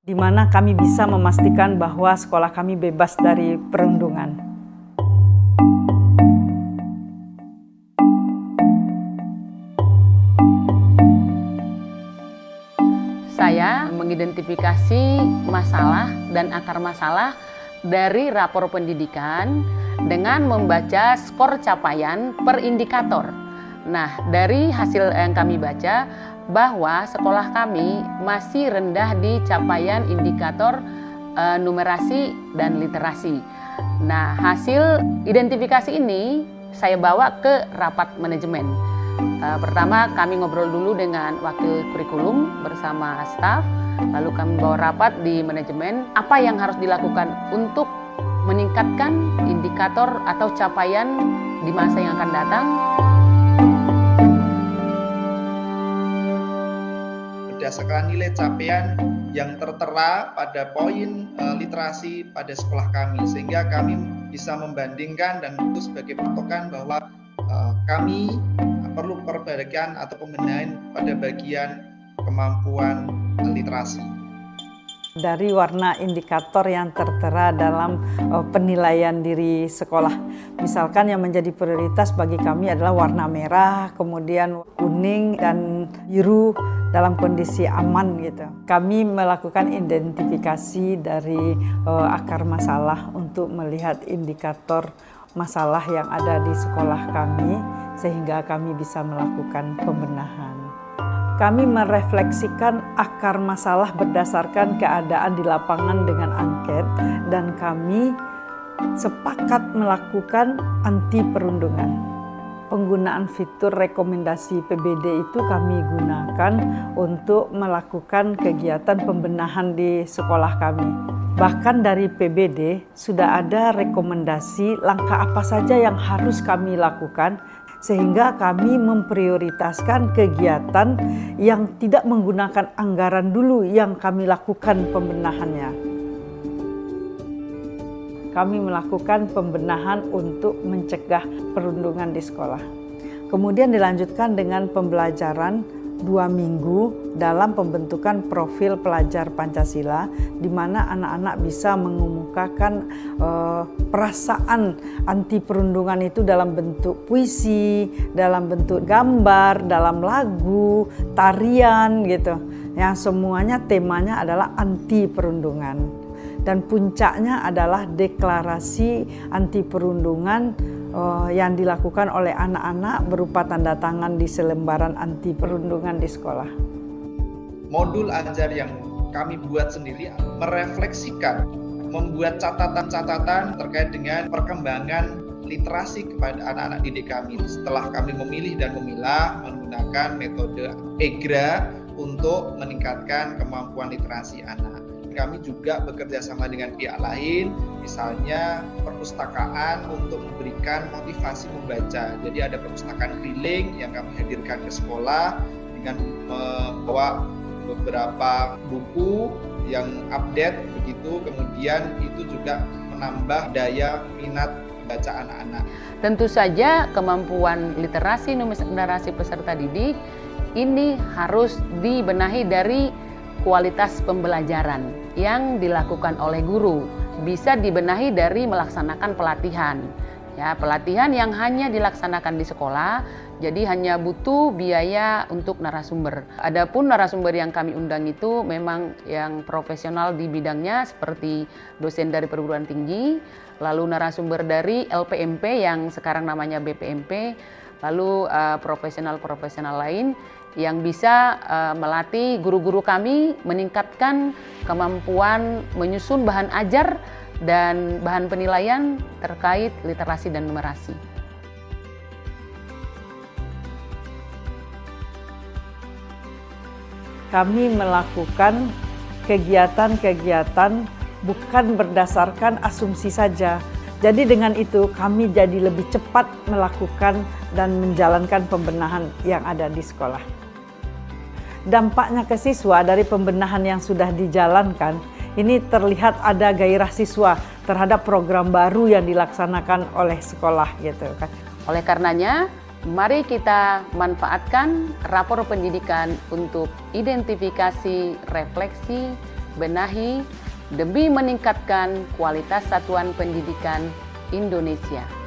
di mana kami bisa memastikan bahwa sekolah kami bebas dari perundungan. Saya mengidentifikasi masalah dan akar masalah dari rapor pendidikan dengan membaca skor capaian per indikator. Nah, dari hasil yang kami baca bahwa sekolah kami masih rendah di capaian indikator numerasi dan literasi. Nah, hasil identifikasi ini saya bawa ke rapat manajemen. Pertama kami ngobrol dulu dengan wakil kurikulum bersama staf, lalu kami bawa rapat di manajemen apa yang harus dilakukan untuk meningkatkan indikator atau capaian di masa yang akan datang. Berdasarkan nilai capaian yang tertera pada poin literasi pada sekolah kami, sehingga kami bisa membandingkan dan itu sebagai patokan bahwa kami perlu perbaikan atau pembenahan pada bagian kemampuan literasi. Dari warna indikator yang tertera dalam penilaian diri sekolah. Misalkan yang menjadi prioritas bagi kami adalah warna merah, kemudian kuning dan biru dalam kondisi aman gitu. Kami melakukan identifikasi dari akar masalah untuk melihat indikator masalah yang ada di sekolah kami sehingga kami bisa melakukan pembenahan. Kami merefleksikan akar masalah berdasarkan keadaan di lapangan dengan angket dan kami sepakat melakukan anti perundungan. Penggunaan fitur rekomendasi PBD itu kami gunakan untuk melakukan kegiatan pembenahan di sekolah kami. Bahkan dari PBD sudah ada rekomendasi langkah apa saja yang harus kami lakukan sehingga kami memprioritaskan kegiatan yang tidak menggunakan anggaran dulu yang kami lakukan pembenahannya. Kami melakukan pembenahan untuk mencegah perundungan di sekolah. Kemudian dilanjutkan dengan pembelajaran 2 minggu dalam pembentukan profil pelajar Pancasila, di mana anak-anak bisa mengemukakan perasaan anti perundungan itu dalam bentuk puisi, dalam bentuk gambar, dalam lagu, tarian gitu. Yang semuanya temanya adalah anti perundungan. Dan puncaknya adalah deklarasi anti perundungan yang dilakukan oleh anak-anak berupa tanda tangan di selembaran anti perundungan di sekolah. Modul ajar yang kami buat sendiri merefleksikan, membuat catatan-catatan terkait dengan perkembangan literasi kepada anak-anak didik kami. Setelah kami memilih dan memilah menggunakan metode EGRA untuk meningkatkan kemampuan literasi anak. Kami juga bekerja sama dengan pihak lain, misalnya perpustakaan untuk memberikan motivasi membaca. Jadi ada perpustakaan keliling yang kami hadirkan ke sekolah dengan membawa beberapa buku yang update begitu, kemudian itu juga menambah daya minat baca anak-anak. Tentu saja kemampuan literasi numerasi peserta didik ini harus dibenahi dari kualitas pembelajaran yang dilakukan oleh guru, bisa dibenahi dari melaksanakan pelatihan. Ya, pelatihan yang hanya dilaksanakan di sekolah, jadi hanya butuh biaya untuk narasumber. Adapun narasumber yang kami undang itu memang yang profesional di bidangnya seperti dosen dari perguruan tinggi, lalu narasumber dari LPMP yang sekarang namanya BPMP, lalu profesional-profesional lain yang bisa melatih guru-guru kami meningkatkan kemampuan menyusun bahan ajar dan bahan penilaian terkait literasi dan numerasi. Kami melakukan kegiatan-kegiatan bukan berdasarkan asumsi saja. Jadi dengan itu kami jadi lebih cepat melakukan dan menjalankan pembenahan yang ada di sekolah. Dampaknya ke siswa dari pembenahan yang sudah dijalankan, ini terlihat ada gairah siswa terhadap program baru yang dilaksanakan oleh sekolah gitu kan. Oleh karenanya, mari kita manfaatkan rapor pendidikan untuk identifikasi, refleksi, benahi demi meningkatkan kualitas satuan pendidikan Indonesia.